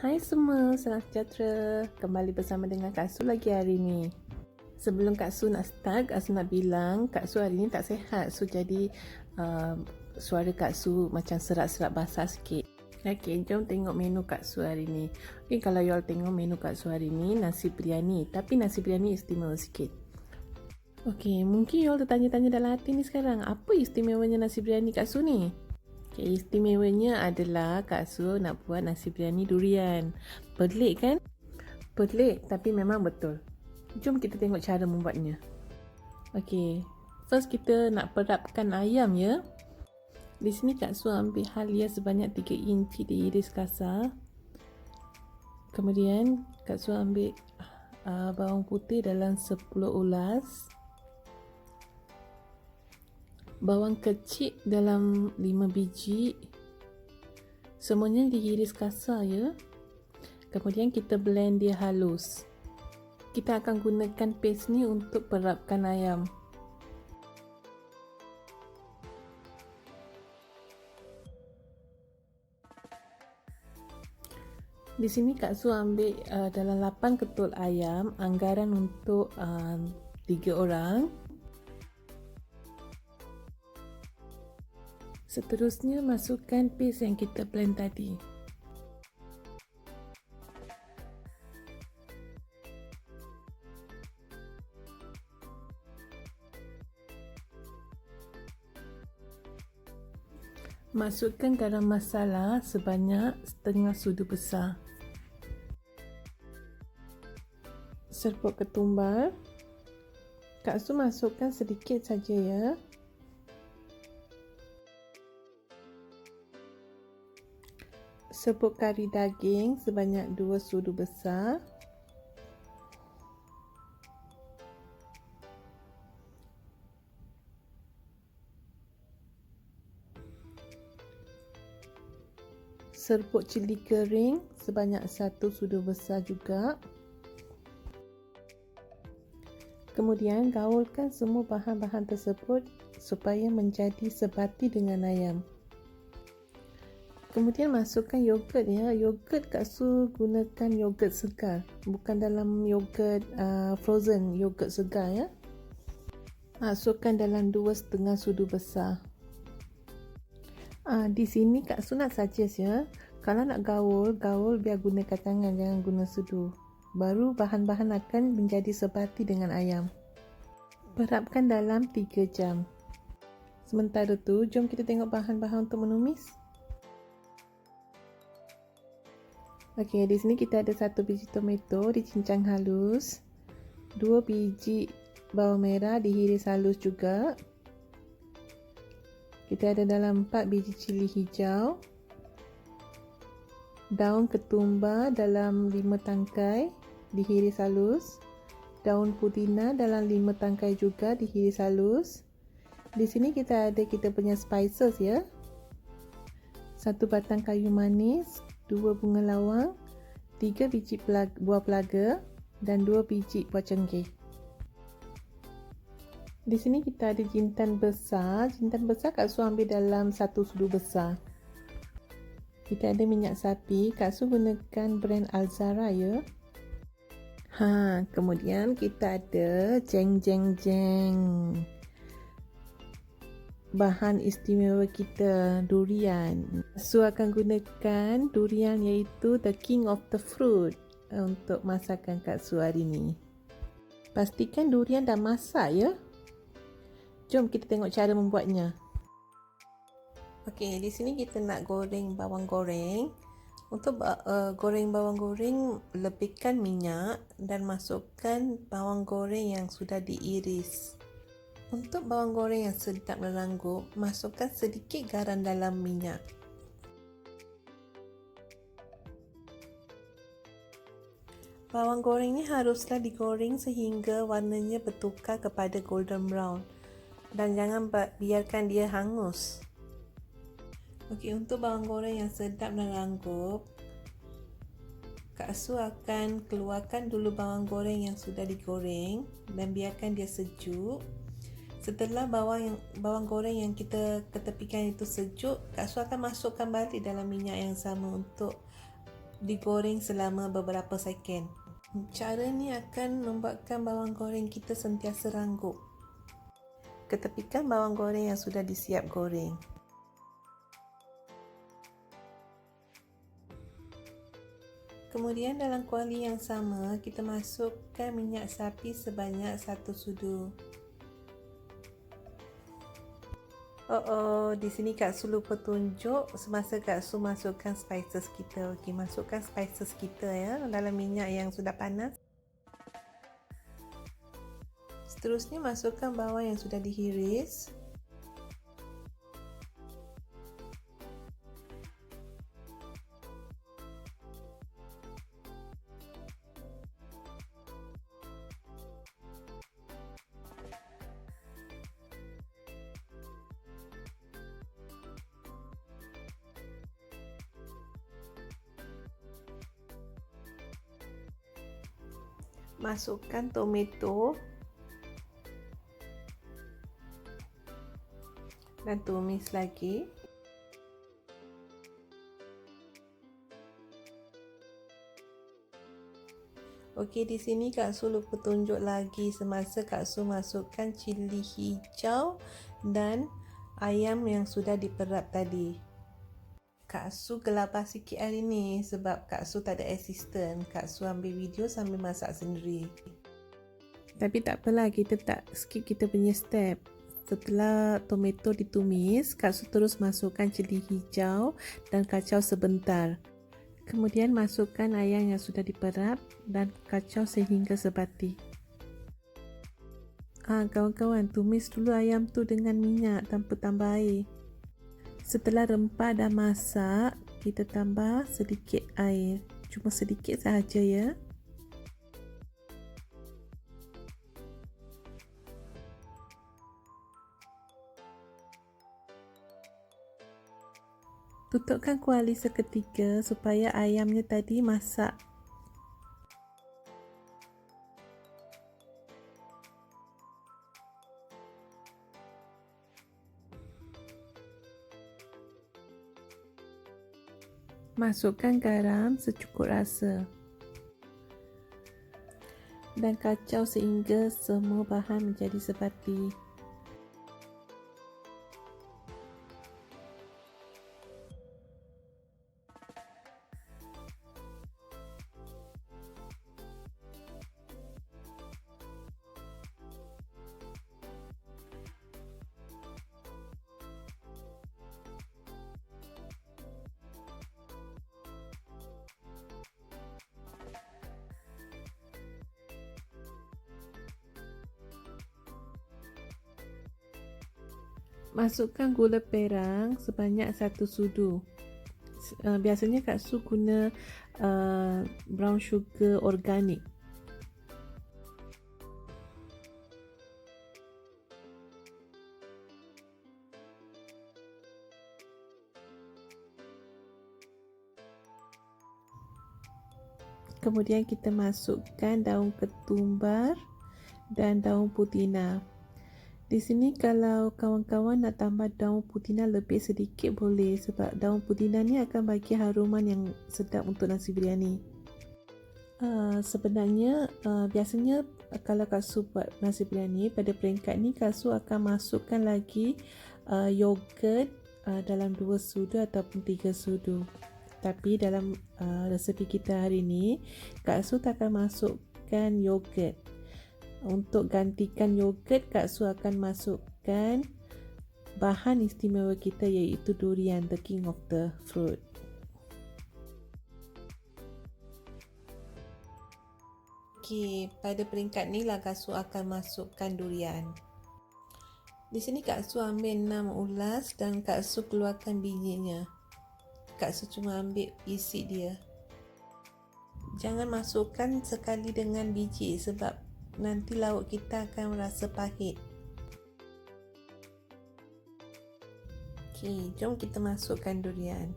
Hai semua, salam sejahtera. Kembali bersama dengan Kak Su lagi hari ni. Sebelum Kak Su nak start, Kak Su nak bilang Kak Su hari ni tak sihat. So jadi suara Kak Su macam serak-serak basah sikit. Okay, jom tengok menu Kak Su hari ni. Okay, kalau you all tengok menu Kak Su hari ni, nasi biryani. Tapi nasi biryani istimewa sikit. Okay, mungkin you all tertanya-tanya dalam hati ni sekarang, apa istimewanya nasi biryani Kak Su ni? Okay, istimewanya adalah Kak Su nak buat nasi biryani durian. Pelik kan? Pelik tapi memang betul. Jom kita tengok cara membuatnya. Okay, first kita nak perapkan ayam ya. Di sini Kak Su ambil halia sebanyak 3 inci diiris kasar. Kemudian Kak Su ambil bawang putih dalam 10 ulas. Bawang kecil dalam 5 biji. Semuanya diiris kasar ya. Kemudian kita blend dia halus. Kita akan gunakan paste ni untuk perapkan ayam. Di sini Kak Su ambil dalam 8 ketul ayam, anggaran untuk 3 orang. Seterusnya masukkan paste yang kita blend tadi. Masukkan garam masala sebanyak setengah sudu besar. Serbuk ketumbar. Kak Su masukkan sedikit saja ya. Serbuk kari daging sebanyak 2 sudu besar. Serbuk cili kering sebanyak 1 sudu besar juga. Kemudian gaulkan semua bahan-bahan tersebut supaya menjadi sebati dengan ayam. Kemudian masukkan yogurt ya. Yogurt Kak Su gunakan yogurt segar, bukan dalam yogurt frozen, yogurt segar ya. Masukkan dalam 2,5 sudu besar. Di sini Kak Su nak suggest ya, kalau nak gaul biar gunakan tangan, jangan guna sudu. Baru bahan-bahan akan menjadi sebati dengan ayam. Perapkan dalam 3 jam. Sementara tu, jom kita tengok bahan-bahan untuk menumis. Okey, di sini kita ada 1 biji tomato dicincang halus, 2 biji bawang merah dihiris halus juga. Kita ada dalam 4 biji cili hijau, daun ketumbar dalam 5 tangkai dihiris halus, daun pudina dalam 5 tangkai juga dihiris halus. Di sini kita ada kita punya spices ya. 1 batang kayu manis, 2 bunga lawang, 3 biji buah pelaga dan 2 biji buah cengkeh. Di sini kita ada jintan besar. Jintan besar Kak Su ambil dalam 1 sudu besar. Kita ada minyak sapi. Kak Su gunakan brand Alzara ya. Kemudian kita ada jeng. Bahan istimewa kita, durian. Su akan gunakan durian iaitu the king of the fruit untuk masakan Kak Su hari ni. Pastikan durian dah masak ya. Jom kita tengok cara membuatnya. Okey, di sini kita nak goreng bawang goreng. Untuk goreng bawang goreng, lebihkan minyak dan masukkan bawang goreng yang sudah diiris. Untuk bawang goreng yang sedap dan lengkup, masukkan sedikit garam dalam minyak. Bawang goreng ni haruslah digoreng sehingga warnanya bertukar kepada golden brown dan jangan biarkan dia hangus. Okey, untuk bawang goreng yang sedap dan lengkup, Kak Su akan keluarkan dulu bawang goreng yang sudah digoreng dan biarkan dia sejuk. Setelah bawang goreng yang kita ketepikan itu sejuk, Kak Su akan masukkan balik dalam minyak yang sama untuk digoreng selama beberapa second. Cara ni akan membuatkan bawang goreng kita sentiasa ranggup. Ketepikan bawang goreng yang sudah disiap goreng. Kemudian dalam kuali yang sama, kita masukkan minyak sapi sebanyak 1 sudu. di sini Kak Su lupa tunjuk semasa Kak Su masukkan spices kita. Okey, masukkan spices kita ya dalam minyak yang sudah panas. Seterusnya masukkan bawang yang sudah dihiris. Masukkan tomato dan tumis lagi. Okey, di sini Kak Su lupa tunjuk lagi semasa Kak Su masukkan cili hijau dan ayam yang sudah diperap tadi. Kak Su gelabah sikit hari ni sebab Kak Su tak ada assistant. Kak Su ambil video sambil masak sendiri. Tapi tak apalah, kita tak skip kita punya step. Setelah tomato ditumis, Kak Su terus masukkan cili hijau dan kacau sebentar. Kemudian masukkan ayam yang sudah diperap dan kacau sehingga sebati. Kawan-kawan, tumis dulu ayam tu dengan minyak tanpa tambah air. Setelah rempah dah masak, kita tambah sedikit air. Cuma sedikit sahaja ya. Tutupkan kuali seketika supaya ayamnya tadi masak. Masukkan garam secukup rasa. Dan kacau sehingga semua bahan menjadi sebati. Masukkan gula perang sebanyak 1 sudu. Biasanya Kak Su guna brown sugar organik. Kemudian kita masukkan daun ketumbar dan daun putina. Di sini kalau kawan-kawan nak tambah daun putina lebih sedikit boleh, sebab daun putina ni akan bagi haruman yang sedap untuk nasi biryani. Sebenarnya biasanya kalau Kak Su buat nasi biryani, pada peringkat ni Kak Su akan masukkan lagi yogurt dalam 2 sudu ataupun 3 sudu. Tapi dalam resepi kita hari ni, Kak Su tak akan masukkan yogurt. Untuk gantikan yogurt, Kak Su akan masukkan bahan istimewa kita iaitu durian, the king of the fruit. Okey, pada peringkat ni lah Kak Su akan masukkan durian. Di sini Kak Su ambil 6 ulas dan Kak Su keluarkan bijinya. Kak Su cuma ambil isi dia. Jangan masukkan sekali dengan biji sebab nanti lauk kita akan rasa pahit. Okey, jom kita masukkan durian.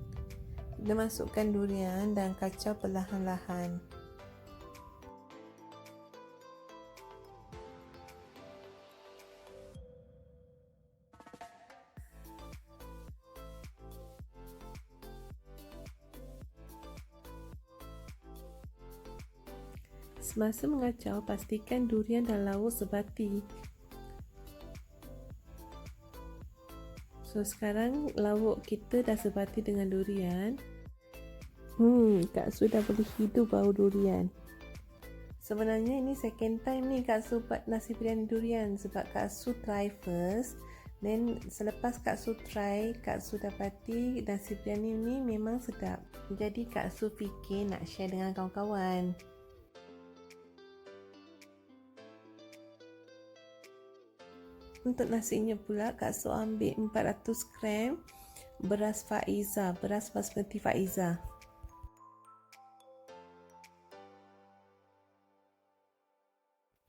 Kita masukkan durian dan kacau perlahan-lahan. Semasa mengacau, pastikan durian dan lauk sebati. So sekarang lauk kita dah sebati dengan durian. Kak Su dah boleh hidup bau durian. Sebenarnya ini second time ni Kak Su buat nasi biryani durian sebab Kak Su try first. Then selepas Kak Su try, Kak Su dapati nasi biryani ni memang sedap. Jadi Kak Su fikir nak share dengan kawan-kawan. Untuk nasinya pula Kak Su ambil 400 gram beras Faiza, beras basmati Faiza.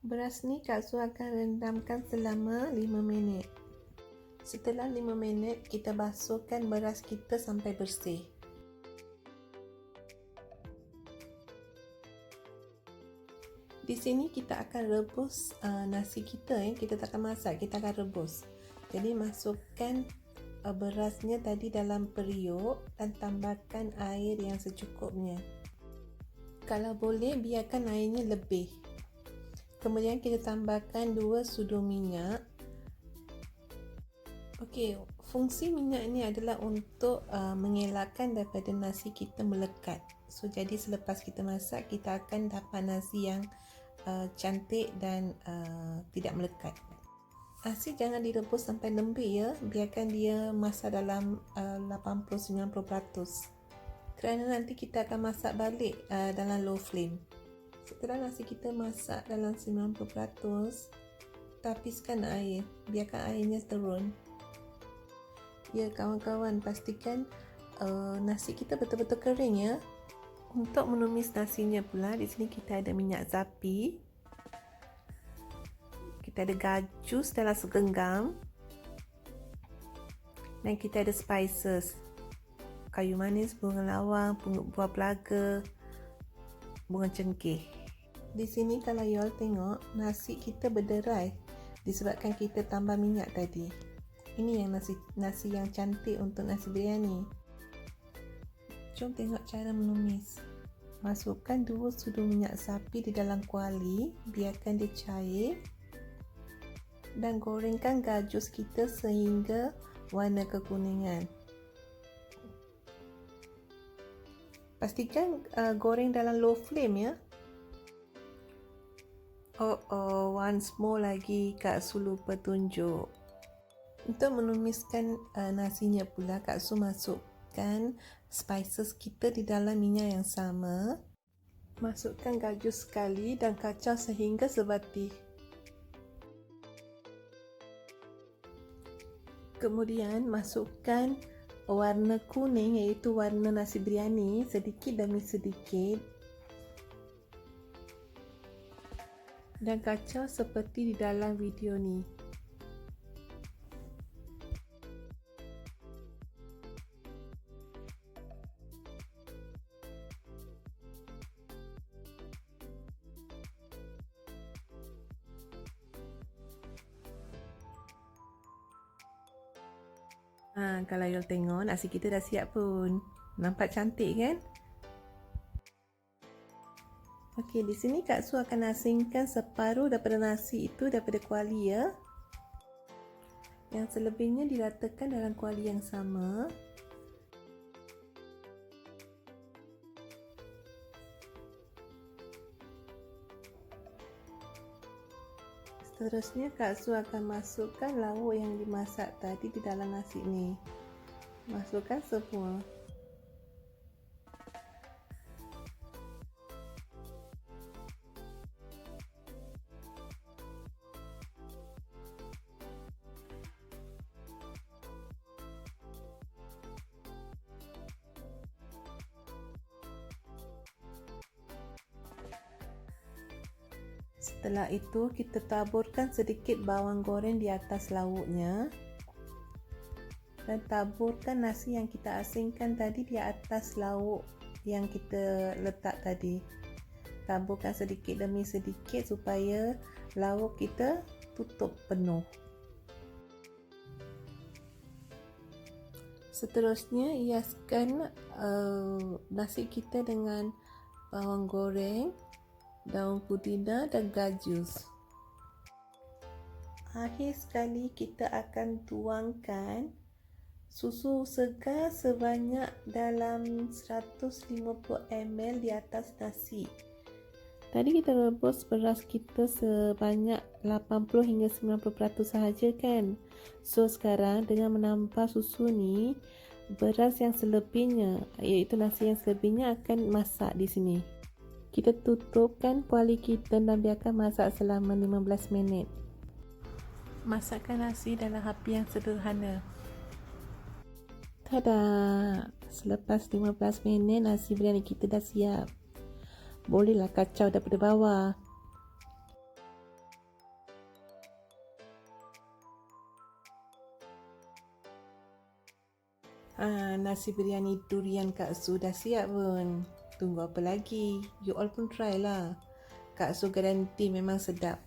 Beras ni Kak Su akan rendamkan selama 5 minit. Setelah 5 minit, kita basuhkan beras kita sampai bersih. Di sini kita akan rebus nasi kita. Kita tak akan masak, kita akan rebus. Jadi masukkan berasnya tadi dalam periuk dan tambahkan air yang secukupnya. Kalau boleh, biarkan airnya lebih. Kemudian kita tambahkan 2 sudu minyak. Okey, fungsi minyak ini adalah untuk mengelakkan daripada nasi kita melekat. So jadi selepas kita masak, kita akan dapat nasi yang cantik dan tidak melekat. Nasi jangan direbus sampai lembik ya, biarkan dia masak dalam 80-90%. Kerana nanti kita akan masak balik dalam low flame. Setelah nasi kita masak dalam 90%, tapiskan air, biarkan airnya turun. Ya kawan-kawan, pastikan nasi kita betul-betul kering ya. Untuk menumis nasinya pula, di sini kita ada minyak zapi. Kita ada gajus dalam segenggam. Dan kita ada spices. Kayu manis, bunga lawang, buah pelaga, bunga cengkeh. Di sini kalau you all tengok, nasi kita berderai disebabkan kita tambah minyak tadi. Ini yang nasi yang cantik untuk nasi biryani. Jom tengok cara menumis. Masukkan 2 sudu minyak sapi di dalam kuali, biarkan dia cair. Dan gorengkan gajus kita sehingga warna kekuningan. Pastikan goreng dalam low flame ya. Once more lagi Kak Su lupa tunjuk. Untuk menumiskan nasinya pula, Kak Su masukkan spices kita di dalam minyak yang sama. Masukkan gajus sekali dan kacau sehingga sebati. Kemudian masukkan warna kuning iaitu warna nasi biryani sedikit demi sedikit. Dan kacau seperti di dalam video ni. Kalau you tengok, nasi kita dah siap pun. Nampak cantik kan? Okey, di sini Kak Su akan asingkan separuh daripada nasi itu daripada kuali ya. Yang selebihnya diratakan dalam kuali yang sama. Seterusnya Kak Su akan masukkan lauk yang dimasak tadi di dalam nasi ni. Masukkan semua. Setelah itu kita taburkan sedikit bawang goreng di atas lauknya. Dan taburkan nasi yang kita asingkan tadi di atas lauk yang kita letak tadi. Taburkan sedikit demi sedikit supaya lauk kita tutup penuh. Seterusnya hiaskan nasi kita dengan bawang goreng, daun putina dan gajus. Akhir sekali kita akan tuangkan susu segar sebanyak dalam 150 ml di atas nasi. Tadi kita rebus beras kita sebanyak 80 hingga 90% sahaja kan. So sekarang dengan menambah susu ni, beras yang selebihnya, iaitu nasi yang selebihnya akan masak di sini. Kita tutupkan kuali kita dan biarkan masak selama 15 minit. Masakkan nasi dalam api yang sederhana. Tada! Selepas 15 minit nasi biryani kita dah siap. Bolehlah kacau daripada bawah. Nasi biryani durian Kak Su dah siap pun. Tunggu apa lagi? You all pun try lah. Kak Su garanti memang sedap.